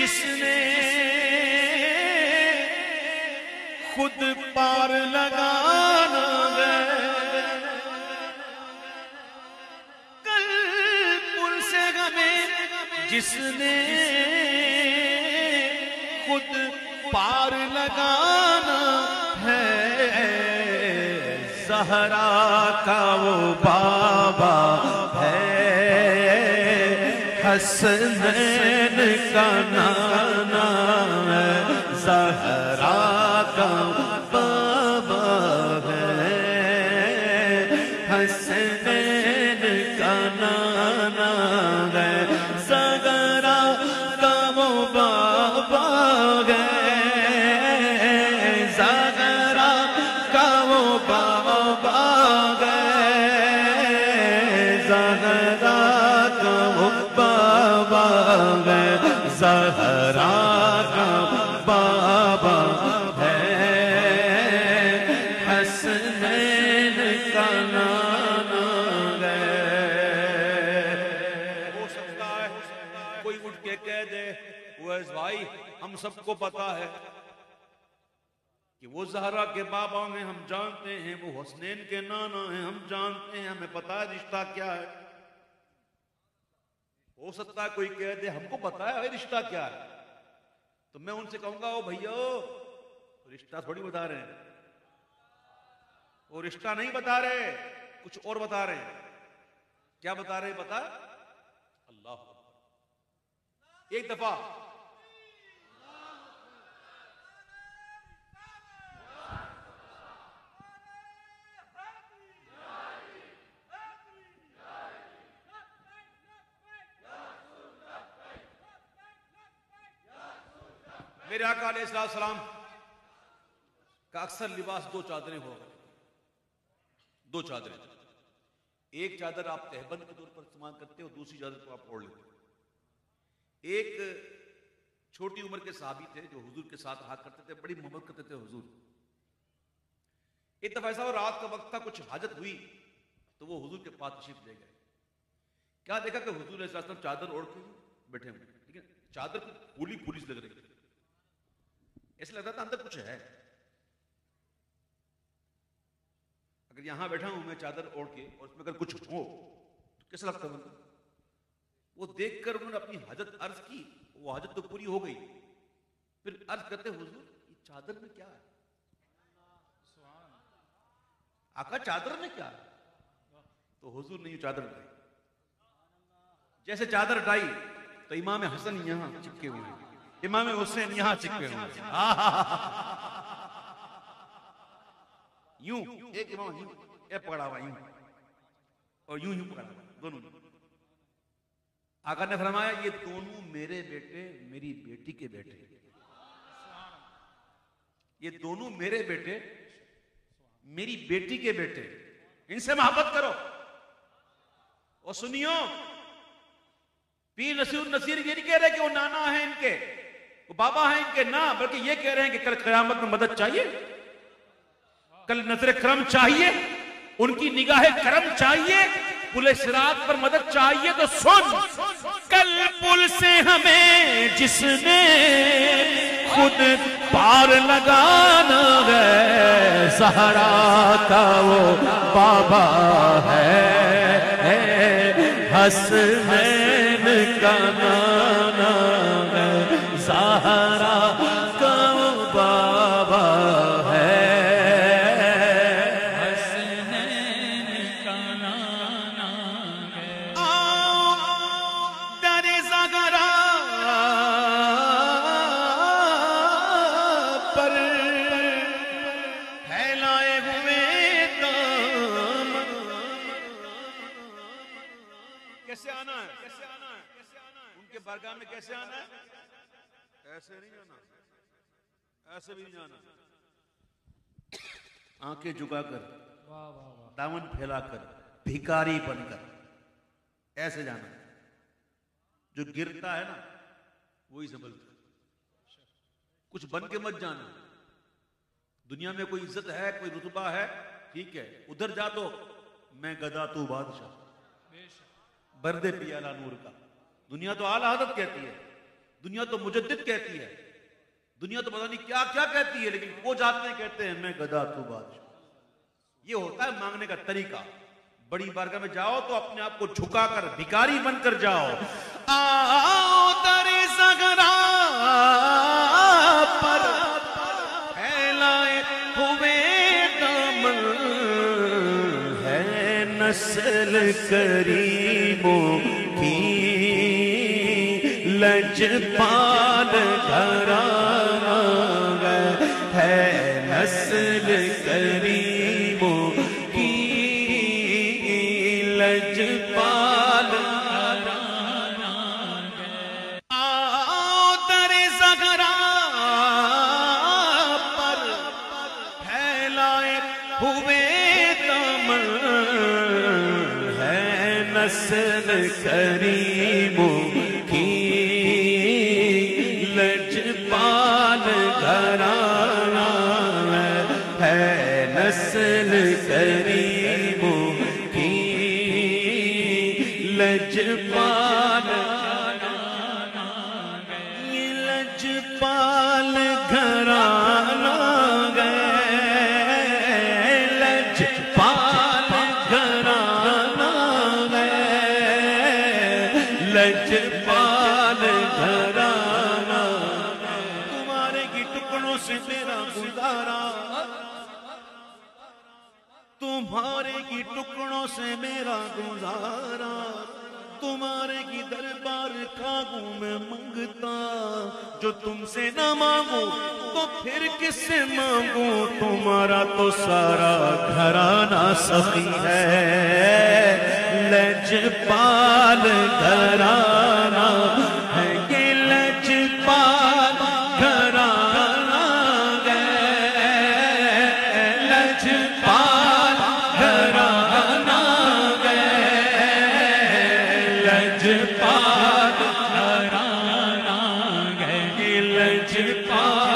جس نے خود پار لگانا ہے، کل پل سے ہمیں جس نے خود پار لگانا ہے، زہرا کا وہ بابا ہے، حسنین کا نانا ہے، زہرا کا بابا ہے، حسنین کا نانا ہے، زہرا کا وہ بابا ہے، زہرا کا وہ بابا ہے، زہرا کا وہ بابا ہے، زہرا کا بابا ہے، حسنین کا نانا ہے۔ ہو سکتا ہے کوئی اٹھ کے کہہ دے اویس بھائی ہم سب کو پتا ہے کہ وہ زہرا کے بابا ہیں، ہم جانتے ہیں، وہ حسنین کے نانا ہیں، ہم جانتے ہیں، ہمیں پتا ہے رشتہ کیا ہے۔ ہو سکتا ہے کوئی کہہ دے ہم کو پتا ہے رشتہ کیا ہے، تو میں ان سے کہوں گا او بھائیو رشتہ تھوڑی بتا رہے ہیں، وہ رشتہ نہیں بتا رہے، کچھ اور بتا رہے ہیں۔ کیا بتا رہے ہیں پتا؟ اللہ اکبر۔ ایک دفعہ میرے آقا علیہ السلام کا اکثر لباس دو چادریں ہو، دو چادریں، ایک چادر آپ تہبند کے طور پر استعمال کرتے ہو، دوسری چادر کو آپ اوڑھ لیتے ہو۔ ایک چھوٹی عمر کے صحابی تھے جو حضور کے ساتھ رہا کرتے تھے، بڑی محبت کرتے تھے حضور۔ ایک دفعہ ایسا ہو رات کا وقت تھا، کچھ حاجت ہوئی تو وہ حضور کے پاس تشریف لے گئے۔ کیا دیکھا کہ حضور علیہ السلام چادر اوڑھ کے بیٹھے ہوئے، لیکن چادر کو پھولی پھولی سے لگ رہی تھی، ایسا لگتا تھا اندر کچھ ہے۔ اگر یہاں بیٹھا ہوں میں چادر اوڑھ کے اور اس میں اگر کچھ ہو تو کیسا لگتا ہے؟ وہ دیکھ کر انہوں نے اپنی حاجت عرض کی، وہ حاجت تو پوری ہو گئی، پھر عرض کرتے حضور یہ چادر میں کیا ہے؟ آقا چادر میں کیا ہے؟ تو حضور نے یہ چادر ڈائی، جیسے چادر ڈائی تو امام حسن یہاں چپکے ہوئے ہیں، امام حسین یہاں چپکے ہوئے ہیں، یوں ایک امام یوں پکڑا ہوا یوں اور یوں پکڑا ہوا، دونوں۔ آقا نے فرمایا یہ دونوں میرے بیٹے میری بیٹی کے بیٹے، یہ دونوں میرے بیٹے میری بیٹی کے بیٹے، ان سے محبت کرو۔ اور سنیو پیر نصیر النصیر یہ نہیں کہہ رہے کہ وہ نانا ہیں ان کے، وہ بابا ہیں ان کے، نہ، بلکہ یہ کہہ رہے ہیں کہ کل قیامت میں مدد چاہیے، کل نظر کرم چاہیے، ان کی نگاہ کرم چاہیے، پل صراط پر مدد چاہیے، تو سن کل پل سے ہمیں جس نے خود پار لگانا ہے، زہرا کا وہ بابا ہے، حسنین کا نانا ہے، زہرا کا وہ بابا ہے، حسنین کا نانا ہے۔ در زہرا پر پھیلائے ہوئے دامن، کیسے آنا ہے؟ ان کے بارگاہ میں کیسے آنا ہے؟ ایسے نہیں آنا، ایسے بھی نہیں آنا، آنکھیں جھکا کر، دامن پھیلا کر، بھکاری بن کر، ایسے جانا۔ جو گرتا ہے نا وہی سنبھلتا ہے، کچھ بن کے مت جانا۔ دنیا میں کوئی عزت ہے، کوئی رتبہ ہے، ٹھیک ہے، ادھر جا تو میں گدا تو بادشاہ، بردے پیالہ نور کا۔ دنیا تو اعلیٰ حضرت کہتی ہے، دنیا تو مجدد کہتی ہے، دنیا تو پتہ نہیں کیا کیا کہتی ہے، لیکن وہ جاتے ہیں کہتے ہیں میں گدا تو بادشاہ. یہ ہوتا ہے مانگنے کا طریقہ. بڑی بارگاہ میں جاؤ تو اپنے آپ کو جھکا کر بھکاری بن کر جاؤ. آؤ در صحرا پر پھیلائے ہوئے دامن، ہے نسل کریموں کی لجپال گھرانہ، ہے نسل کریموں کی لجپال گھرانہ. آؤ در صحرا پر پھیلائے ہوئے دامن، ہے نسل کریموں کی لجپال گھرانہ، ہے نسل کریموں کی لجپال گھرانہ. یہ لجپال گھرانہ گئے، لجپال گھرانہ گئے، لجپال گھرانہ. تمہارے کی ٹکڑوں سے میرا گزارا، تمہارے کی ٹکڑوں سے میرا گزارا، تمہارے کی دربار کھاگوں میں منگتا. جو تم سے نہ مانگو تو پھر کس سے مانگو، تمہارا تو سارا گھرانہ سخی ہے. لجپال گھرانہ ہے یہ لجپال گھرانہ گئے، لجپال گھرانہ گئے، لجپال گھرانہ گئے، لجپال